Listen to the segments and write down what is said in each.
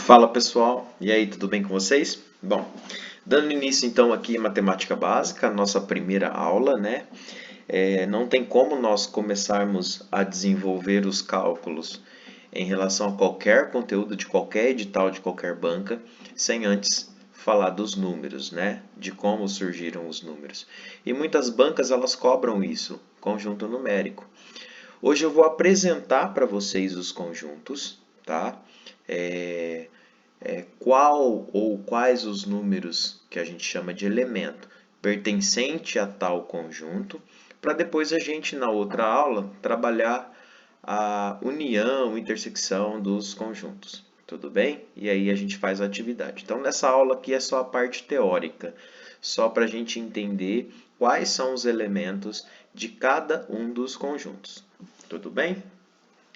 Fala pessoal, e aí, tudo bem com vocês? Bom, dando início então aqui em matemática básica, nossa primeira aula, né? Não tem como nós começarmos a desenvolver os cálculos em relação a qualquer conteúdo de qualquer edital de qualquer banca, sem antes falar dos números, né? De como surgiram os números. E muitas bancas elas cobram isso, conjunto numérico. Hoje eu vou apresentar para vocês os conjuntos, tá? É, qual ou quais os números que a gente chama de elemento pertencente a tal conjunto, para depois a gente, na outra aula, trabalhar a união, intersecção dos conjuntos. Tudo bem? E aí a gente faz a atividade. Então, nessa aula aqui é só a parte teórica, só para a gente entender quais são os elementos de cada um dos conjuntos. Tudo bem?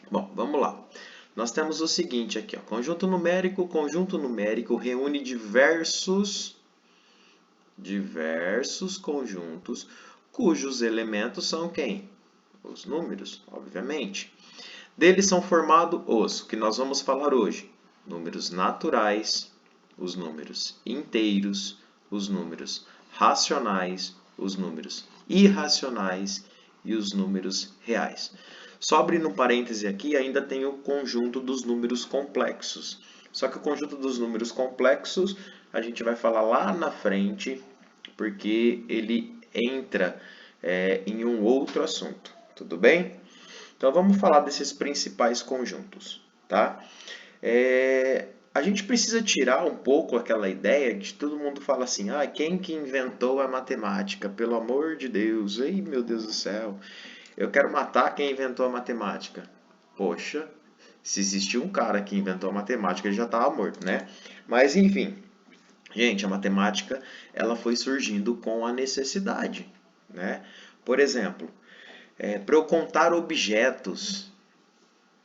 Bom, vamos lá. Nós temos o seguinte aqui, ó, conjunto numérico reúne diversos conjuntos cujos elementos são quem? Os números, obviamente. Deles são formados os que nós vamos falar hoje: números naturais, os números inteiros, os números racionais, os números irracionais e os números reais. Só abrindo um parêntese aqui, ainda tem o conjunto dos números complexos. Só que o conjunto dos números complexos a gente vai falar lá na frente, porque ele entra em um outro assunto. Tudo bem? Então vamos falar desses principais conjuntos, tá? A gente precisa tirar um pouco aquela ideia de todo mundo fala assim, quem que inventou a matemática? Pelo amor de Deus, ei meu Deus do céu, eu quero matar quem inventou a matemática. Poxa, se existiu um cara que inventou a matemática, ele já estava morto, né? Mas enfim, gente, a matemática ela foi surgindo com a necessidade, né? Por exemplo, para eu contar objetos,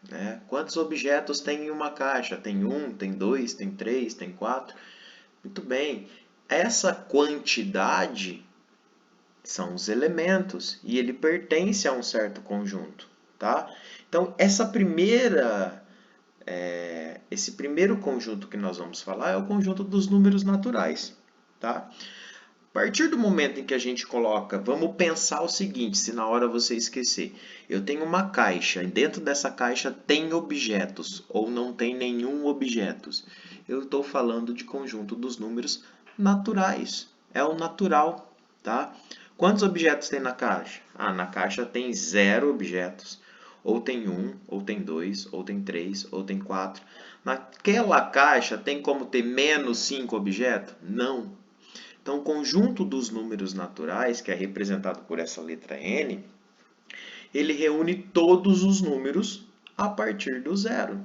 né? Quantos objetos tem em uma caixa? Tem um, tem dois, tem três, tem quatro. Muito bem. Essa quantidade são os elementos e ele pertence a um certo conjunto, tá? Então, esse primeiro conjunto que nós vamos falar é o conjunto dos números naturais, tá? A partir do momento em que a gente coloca, vamos pensar o seguinte, se na hora você esquecer, eu tenho uma caixa e dentro dessa caixa tem objetos ou não tem nenhum objeto. Eu estou falando de conjunto dos números naturais. É o natural, tá? Quantos objetos tem na caixa? Na caixa tem 0 objetos. Ou tem 1, ou tem 2, ou tem 3, ou tem 4. Naquela caixa tem como ter menos 5 objetos? Não. Então, o conjunto dos números naturais, que é representado por essa letra N, ele reúne todos os números a partir do zero,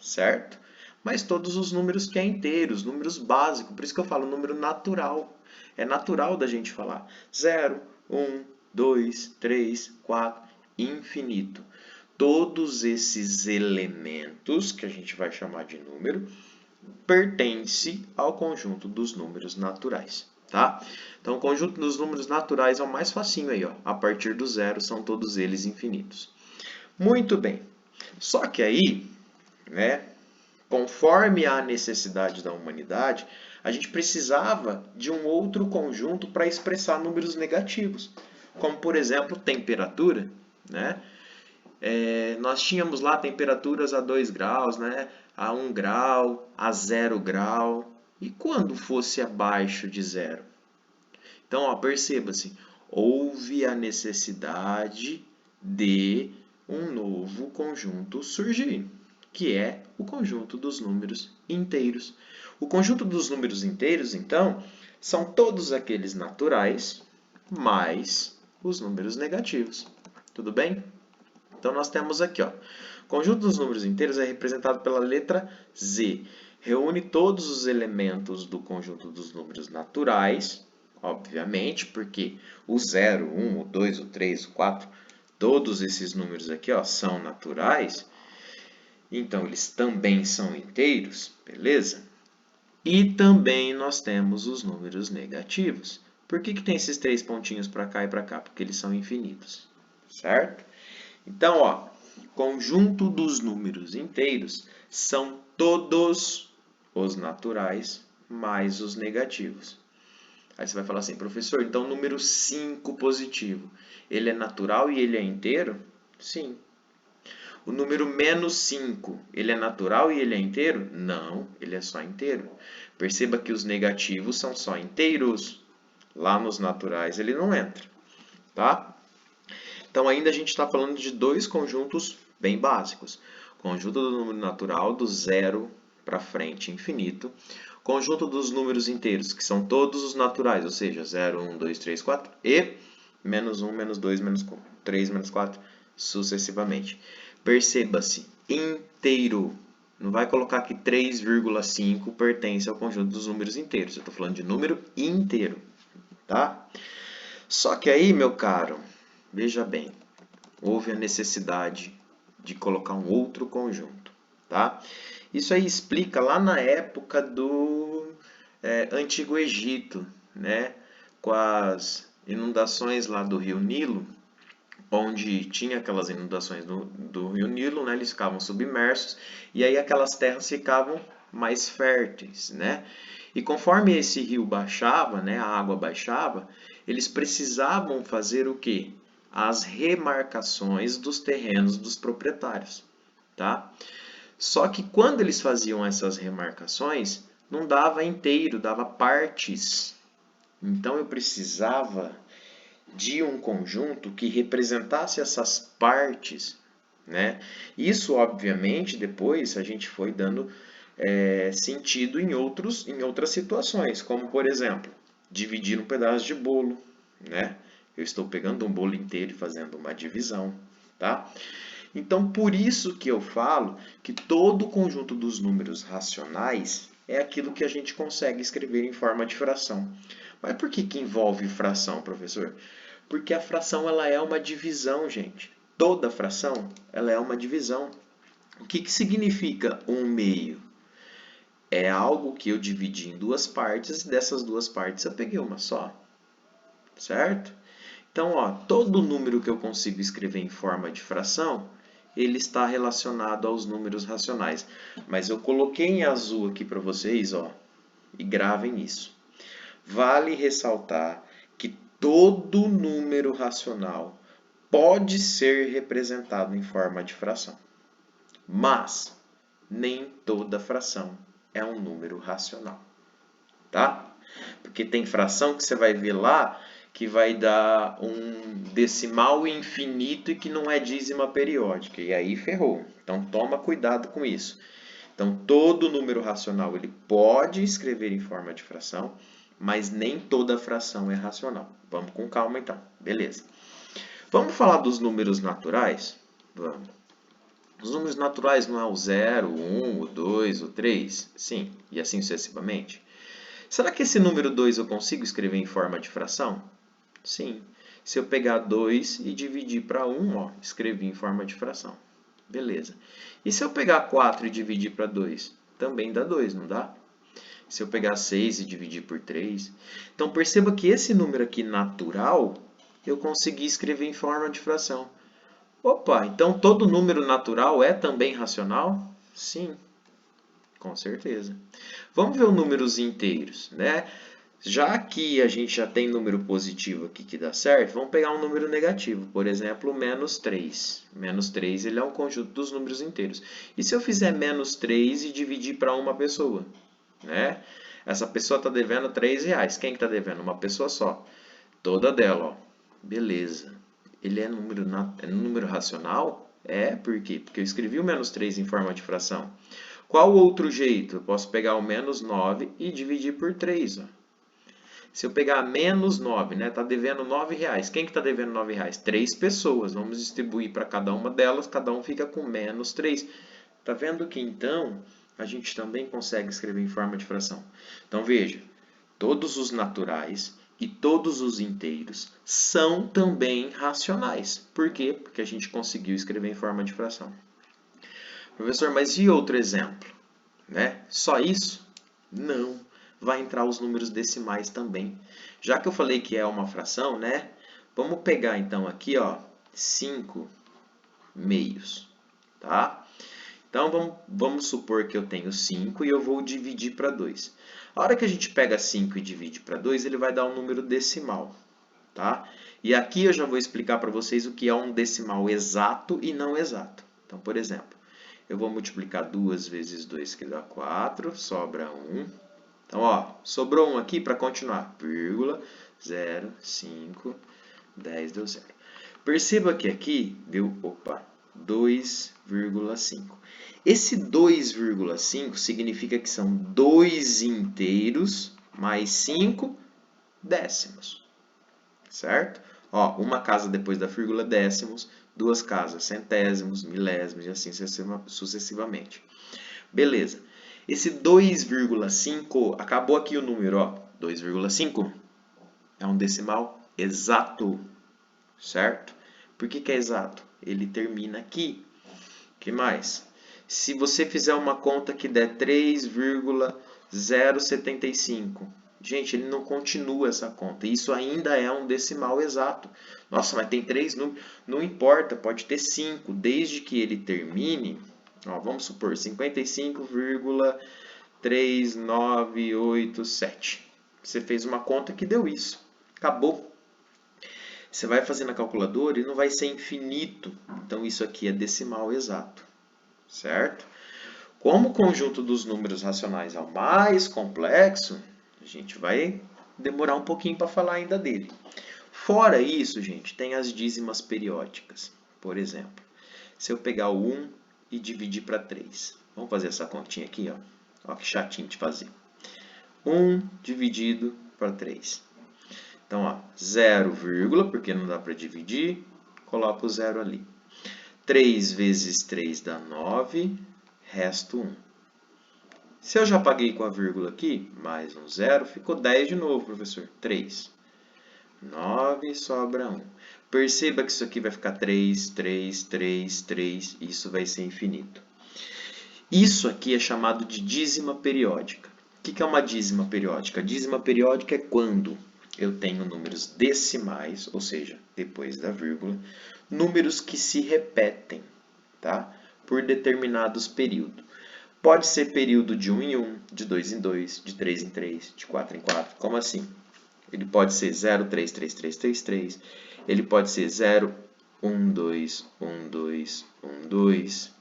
certo? Mas todos os números que é inteiros, números básicos, por isso que eu falo número natural. É natural da gente falar 0, 1, 2, 3, 4, infinito. Todos esses elementos, que a gente vai chamar de número, pertence ao conjunto dos números naturais, tá? Então, o conjunto dos números naturais é o mais facinho aí, ó. A partir do zero são todos eles infinitos. Muito bem. Só que aí, né, conforme a necessidade da humanidade, a gente precisava de um outro conjunto para expressar números negativos, como por exemplo temperatura, né? Nós tínhamos lá temperaturas a 2 graus, né? A 1 grau, a 0 grau. E quando fosse abaixo de zero? Então, perceba-se, houve a necessidade de um novo conjunto surgir, que é o conjunto dos números inteiros. O conjunto dos números inteiros, então, são todos aqueles naturais mais os números negativos. Tudo bem? Então, nós temos aqui, ó, o conjunto dos números inteiros é representado pela letra Z. Reúne todos os elementos do conjunto dos números naturais, obviamente, porque o 0, 1, o 2, o 3, o 4, todos esses números aqui, ó, são naturais. Então, eles também são inteiros, beleza? E também nós temos os números negativos. Por que tem esses 3 pontinhos para cá e para cá? Porque eles são infinitos, certo? Então, conjunto dos números inteiros são todos os naturais mais os negativos. Aí você vai falar assim, professor, então o número 5 positivo, ele é natural e ele é inteiro? Sim. O número menos 5, ele é natural e ele é inteiro? Não, ele é só inteiro. Perceba que os negativos são só inteiros. Lá nos naturais ele não entra, tá? Então ainda a gente está falando de dois conjuntos bem básicos. Conjunto do número natural do zero para frente, infinito. Conjunto dos números inteiros, que são todos os naturais, ou seja, 0, 1, 2, 3, 4 e menos 1, menos 2, menos 3, menos 4, sucessivamente. Perceba-se, inteiro. Não vai colocar que 3,5 pertence ao conjunto dos números inteiros. Eu estou falando de número inteiro, tá? Só que aí, meu caro, veja bem, houve a necessidade de colocar um outro conjunto, tá? Isso aí explica lá na época do Antigo Egito, né? Com as inundações lá do Rio Nilo, onde tinha aquelas inundações do Rio Nilo, né? Eles ficavam submersos e aí aquelas terras ficavam mais férteis, né? E conforme esse rio baixava, né, a água baixava, eles precisavam fazer o quê? As remarcações dos terrenos dos proprietários, tá? Só que quando eles faziam essas remarcações, não dava inteiro, dava partes. Então eu precisava de um conjunto que representasse essas partes, né? Isso, obviamente, depois a gente foi dando sentido em outras situações, como por exemplo, dividir um pedaço de bolo, né? Eu estou pegando um bolo inteiro e fazendo uma divisão, tá? Então, por isso que eu falo que todo o conjunto dos números racionais é aquilo que a gente consegue escrever em forma de fração. Mas por que envolve fração, professor? Porque a fração ela é uma divisão, gente. Toda fração ela é uma divisão. O que significa 1/2? É algo que eu dividi em duas partes e dessas duas partes eu peguei uma só. Certo? Então, ó, todo número que eu consigo escrever em forma de fração, ele está relacionado aos números racionais. Mas eu coloquei em azul aqui para vocês, ó, e gravem isso. Vale ressaltar que todo número racional pode ser representado em forma de fração. Mas nem toda fração é um número racional, tá? Porque tem fração que você vai ver lá que vai dar um decimal infinito e que não é dízima periódica. E aí ferrou. Então toma cuidado com isso. Então todo número racional ele pode escrever em forma de fração, mas nem toda fração é racional. Vamos com calma então. Beleza. Vamos falar dos números naturais? Vamos. Os números naturais não é o 0, o 1, o 2, o 3? Sim, e assim sucessivamente. Será que esse número 2 eu consigo escrever em forma de fração? Sim. Se eu pegar 2 e dividir para 1, ó, escrevi em forma de fração. Beleza. E se eu pegar 4 e dividir para 2? Também dá 2, não dá? Se eu pegar 6 e dividir por 3? Então perceba que esse número aqui natural, eu consegui escrever em forma de fração. Opa, então todo número natural é também racional? Sim, com certeza. Vamos ver os números inteiros, né? Já que a gente já tem número positivo aqui que dá certo, vamos pegar um número negativo, por exemplo, menos 3. Menos 3 ele é um conjunto dos números inteiros. E se eu fizer menos 3 e dividir para uma pessoa? Né? Essa pessoa está devendo R$3. Quem está devendo? Uma pessoa só. Toda dela, ó. Beleza. Ele é número racional? É, por quê? Porque eu escrevi o menos 3 em forma de fração. Qual outro jeito? Eu posso pegar o menos 9 e dividir por 3. Ó. Se eu pegar menos 9, né? Está devendo R$9. Quem que está devendo R$9? 3 pessoas. Vamos distribuir para cada uma delas, cada um fica com menos 3. Está vendo que então a gente também consegue escrever em forma de fração. Então veja, todos os naturais e todos os inteiros são também racionais. Por quê? Porque a gente conseguiu escrever em forma de fração. Professor, mas e outro exemplo? Né? Só isso? Não. Vai entrar os números decimais também. Já que eu falei que é uma fração, né? Vamos pegar então aqui, ó, 5 meios, tá? Então, vamos supor que eu tenho 5 e eu vou dividir para 2. A hora que a gente pega 5 e divide para 2, ele vai dar um número decimal. Tá? E aqui eu já vou explicar para vocês o que é um decimal exato e não exato. Então, por exemplo, eu vou multiplicar 2 vezes 2, que dá 4, sobra 1. Então, ó, sobrou 1 aqui para continuar. Vírgula, 0, 5, 10 deu 0. Perceba que aqui deu, 2,5. Esse 2,5 significa que são 2 inteiros mais 5 décimos. Certo? Ó, uma casa depois da vírgula décimos, duas casas centésimos, milésimos e assim sucessivamente. Beleza. Esse 2,5, acabou aqui o número, ó, 2,5 é um decimal exato, certo? Por que é exato? Ele termina aqui. O que mais? Se você fizer uma conta que der 3,075, gente, ele não continua essa conta. Isso ainda é um decimal exato. Nossa, mas tem 3 números. Não importa, pode ter 5, desde que ele termine. Ó, vamos supor, 55,3987. Você fez uma conta que deu isso. Acabou. Você vai fazer na calculadora e não vai ser infinito. Então, isso aqui é decimal exato. Certo? Como o conjunto dos números racionais é o mais complexo, a gente vai demorar um pouquinho para falar ainda dele. Fora isso, gente, tem as dízimas periódicas. Por exemplo, se eu pegar o 1 e dividir para 3. Vamos fazer essa continha aqui, ó. Ó que chatinho de fazer. 1 dividido para 3. Então, ó, 0, porque não dá para dividir, coloco o 0 ali. 3 vezes 3 dá 9, resto 1. Se eu já paguei com a vírgula aqui, mais um 0, ficou 10 de novo, professor. 3. 9, sobra 1. Perceba que isso aqui vai ficar 3, 3, 3, 3, e isso vai ser infinito. Isso aqui é chamado de dízima periódica. O que é uma dízima periódica? A dízima periódica é quando eu tenho números decimais, ou seja, depois da vírgula, números que se repetem, tá? Por determinados períodos. Pode ser período de 1 em 1, de 2 em 2, de 3 em 3, de 4 em 4. Como assim? Ele pode ser 0, 3, 3, 3, 3, 3. Ele pode ser 0, 1, 2, 1, 2, 1, 2.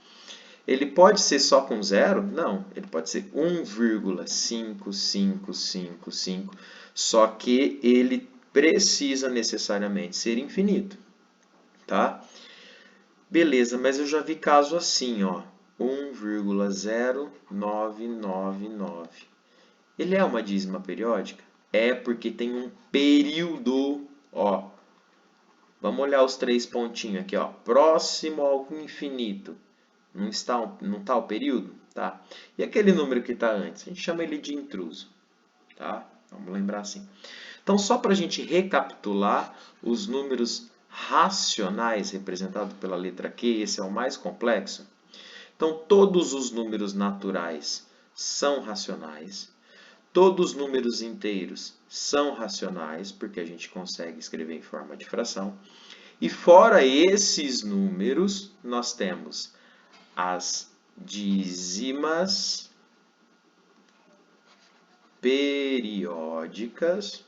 Ele pode ser só com 0? Não. Ele pode ser 1,55555. Só que ele precisa necessariamente ser infinito. Tá? Beleza, mas eu já vi caso assim, ó. 1,0999. Ele é uma dízima periódica? É porque tem um período, ó. Vamos olhar os 3 pontinhos aqui, ó. Próximo ao infinito. Não está o período? Tá. E aquele número que está antes? A gente chama ele de intruso. Tá? Vamos lembrar assim. Então, só para a gente recapitular, os números racionais representados pela letra Q, esse é o mais complexo. Então, todos os números naturais são racionais. Todos os números inteiros são racionais, porque a gente consegue escrever em forma de fração. E fora esses números, nós temos as dízimas periódicas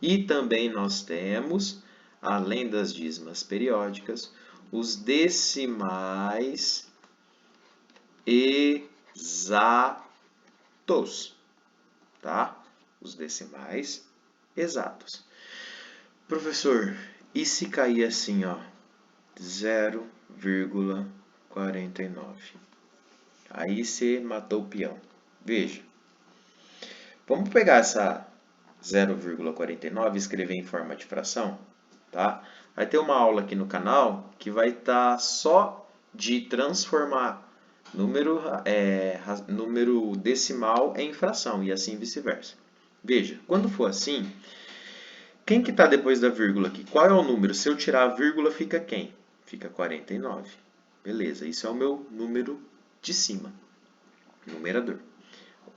e também nós temos, além das dízimas periódicas, os decimais exatos, tá? Os decimais exatos. Professor, e se cair assim, ó, 0,49? Aí você matou o peão. Veja. Vamos pegar essa 0,49 e escrever em forma de fração, tá? Vai ter uma aula aqui no canal que vai estar só de transformar número decimal em fração e assim vice-versa. Veja, quando for assim, quem que está depois da vírgula aqui? Qual é o número? Se eu tirar a vírgula, fica quem? Fica 49. Beleza, isso é o meu número de cima, numerador.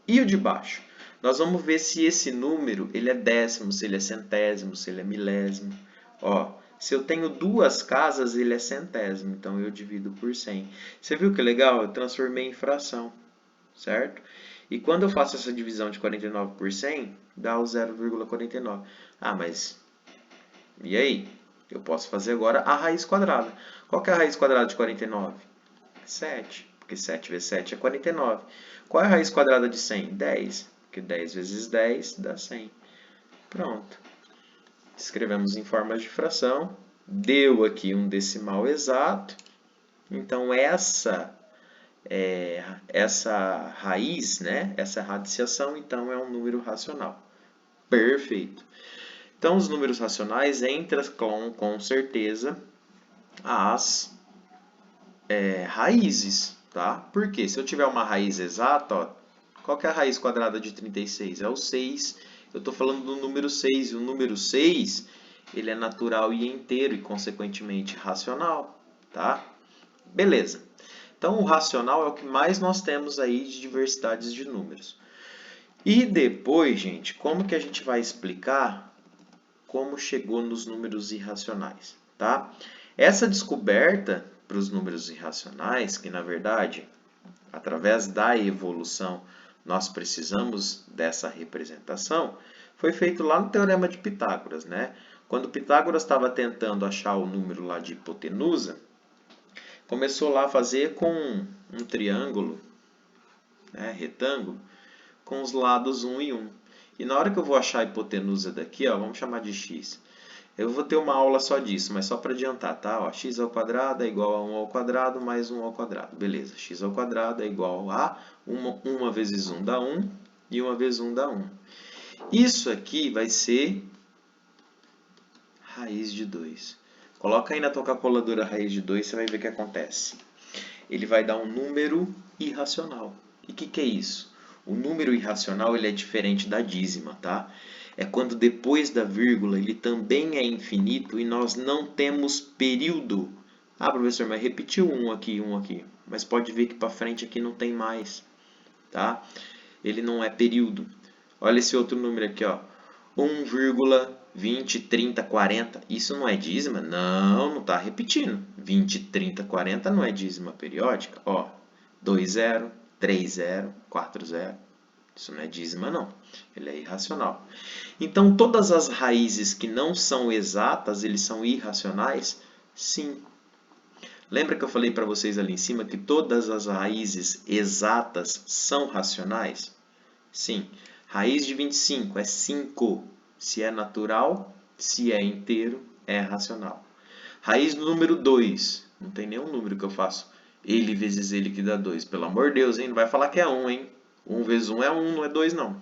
E o de baixo? Nós vamos ver se esse número ele é décimo, se ele é centésimo, se ele é milésimo. Ó, Se eu tenho duas casas, ele é centésimo, então eu divido por 100. Você viu que legal? Eu transformei em fração, certo? E quando eu faço essa divisão de 49 por 100, dá o 0,49. Ah, mas e aí? Eu posso fazer agora a raiz quadrada. Qual que é a raiz quadrada de 49? 7, porque 7 vezes 7 é 49. Qual é a raiz quadrada de 100? 10, porque 10 vezes 10 dá 100. Pronto. Escrevemos em formas de fração. Deu aqui um decimal exato. Então, essa raiz, né? Essa radiciação, então, é um número racional. Perfeito. Então, os números racionais entram com certeza as raízes, tá? Porque se eu tiver uma raiz exata, ó, qual que é a raiz quadrada de 36? É o 6. Eu estou falando do número 6. E o número 6, ele é natural e inteiro e, consequentemente, racional, tá? Beleza. Então, o racional é o que mais nós temos aí de diversidades de números. E depois, gente, como que a gente vai explicar como chegou nos números irracionais, tá? Essa descoberta para os números irracionais, que na verdade, através da evolução, nós precisamos dessa representação, foi feito lá no Teorema de Pitágoras, né? Quando Pitágoras estava tentando achar o número lá de hipotenusa, começou lá a fazer com um triângulo, né, retângulo, com os lados 1 e 1. E na hora que eu vou achar a hipotenusa daqui, ó, vamos chamar de x. Eu vou ter uma aula só disso, mas só para adiantar, tá? Ó, x ao quadrado é igual a 1 ao quadrado mais 1 ao quadrado. Beleza, x ao quadrado é igual a 1 vezes 1 dá 1 e 1 vezes 1 dá 1. Isso aqui vai ser raiz de 2. Coloca aí na tua calculadora raiz de 2, você vai ver o que acontece. Ele vai dar um número irracional. E o que é isso? O número irracional ele é diferente da dízima, tá? É quando depois da vírgula ele também é infinito e nós não temos período. Ah, professor, mas repetiu um aqui. Mas pode ver que para frente aqui não tem mais, tá? Ele não é período. Olha esse outro número aqui, ó. 1,20, 30, 40. Isso não é dízima? Não, não está repetindo. 20, 30, 40 não é dízima periódica. Ó, 2, 0, 3, 0, 4, 0. Isso não é dízima, não. Ele é irracional. Então, todas as raízes que não são exatas, eles são irracionais? Sim. Lembra que eu falei para vocês ali em cima que todas as raízes exatas são racionais? Sim. Raiz de 25 é 5. Se é natural, se é inteiro, é racional. Raiz do número 2. Não tem nenhum número que eu faço. Ele vezes ele que dá 2. Pelo amor de Deus, hein? Não vai falar que é 1, hein? 1 vezes 1 é 1, não é 2, não.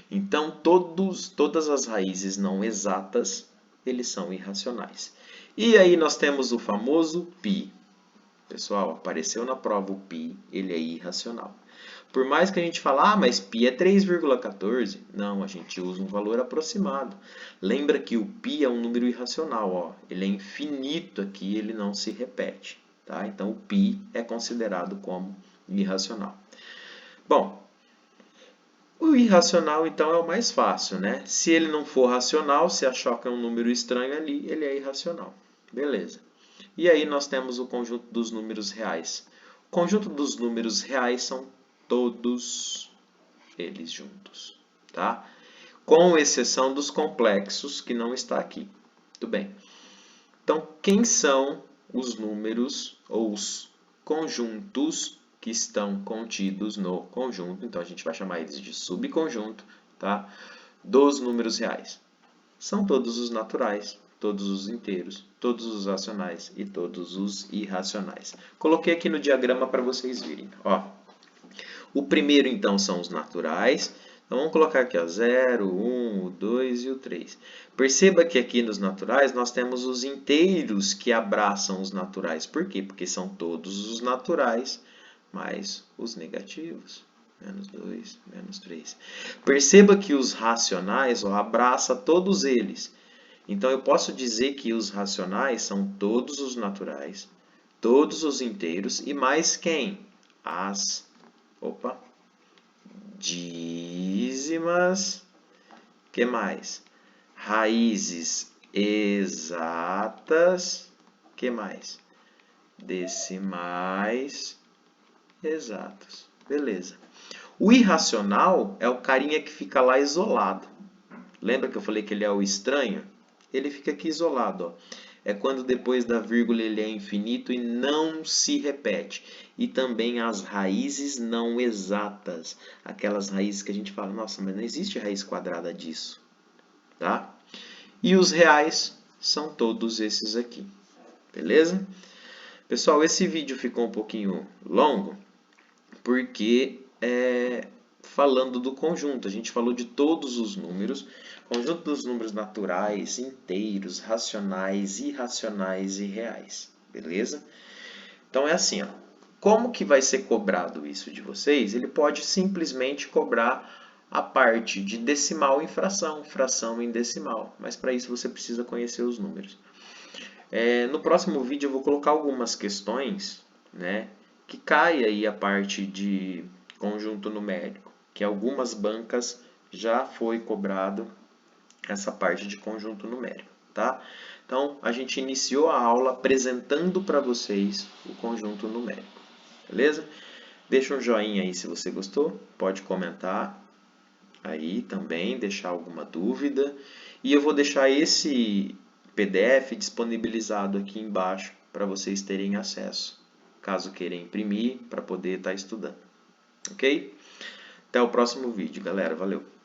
Então, todas as raízes não exatas, eles são irracionais. E aí nós temos o famoso π. Pessoal, apareceu na prova o π, ele é irracional. Por mais que a gente fale, mas π é 3,14. Não, a gente usa um valor aproximado. Lembra que o π é um número irracional, ó. Ele é infinito aqui, ele não se repete. Tá? Então, o π é considerado como irracional. Bom, o irracional, então, é o mais fácil, né? Se ele não for racional, se achar que é um número estranho ali, ele é irracional. Beleza. E aí nós temos o conjunto dos números reais. O conjunto dos números reais são todos eles juntos, tá? Com exceção dos complexos, que não está aqui. Tudo bem. Então, quem são os números ou os conjuntos que estão contidos no conjunto? Então, a gente vai chamar eles de subconjunto, tá? Dos números reais. São todos os naturais, todos os inteiros, todos os racionais e todos os irracionais. Coloquei aqui no diagrama para vocês virem. Ó, o primeiro, então, são os naturais. Então, vamos colocar aqui, ó, 0, 1, o 2 e o 3. Perceba que aqui nos naturais nós temos os inteiros que abraçam os naturais. Por quê? Porque são todos os naturais mais os negativos. Menos 2, menos 3. Perceba que os racionais abraçam todos eles. Então, eu posso dizer que os racionais são todos os naturais, todos os inteiros e mais quem? Dízimas. Que mais? Raízes exatas, que mais? Decimais exatas. Beleza. O irracional é o carinha que fica lá isolado. Lembra que eu falei que ele é o estranho? Ele fica aqui isolado, ó. É quando depois da vírgula ele é infinito e não se repete. E também as raízes não exatas. Aquelas raízes que a gente fala, nossa, mas não existe raiz quadrada disso. Tá? E os reais são todos esses aqui. Beleza? Pessoal, esse vídeo ficou um pouquinho longo porque falando do conjunto. A gente falou de todos os números, conjunto dos números naturais, inteiros, racionais, irracionais e reais. Beleza? Então é assim, ó. Como que vai ser cobrado isso de vocês? Ele pode simplesmente cobrar a parte de decimal em fração, fração em decimal. Mas para isso você precisa conhecer os números. No próximo vídeo eu vou colocar algumas questões, né, que cai aí a parte de conjunto numérico, que algumas bancas já foi cobrado essa parte de conjunto numérico, tá? Então, a gente iniciou a aula apresentando para vocês o conjunto numérico, beleza? Deixa um joinha aí se você gostou, pode comentar aí também, deixar alguma dúvida. E eu vou deixar esse PDF disponibilizado aqui embaixo para vocês terem acesso, caso queiram imprimir para poder estar estudando. Ok? Até o próximo vídeo, galera. Valeu!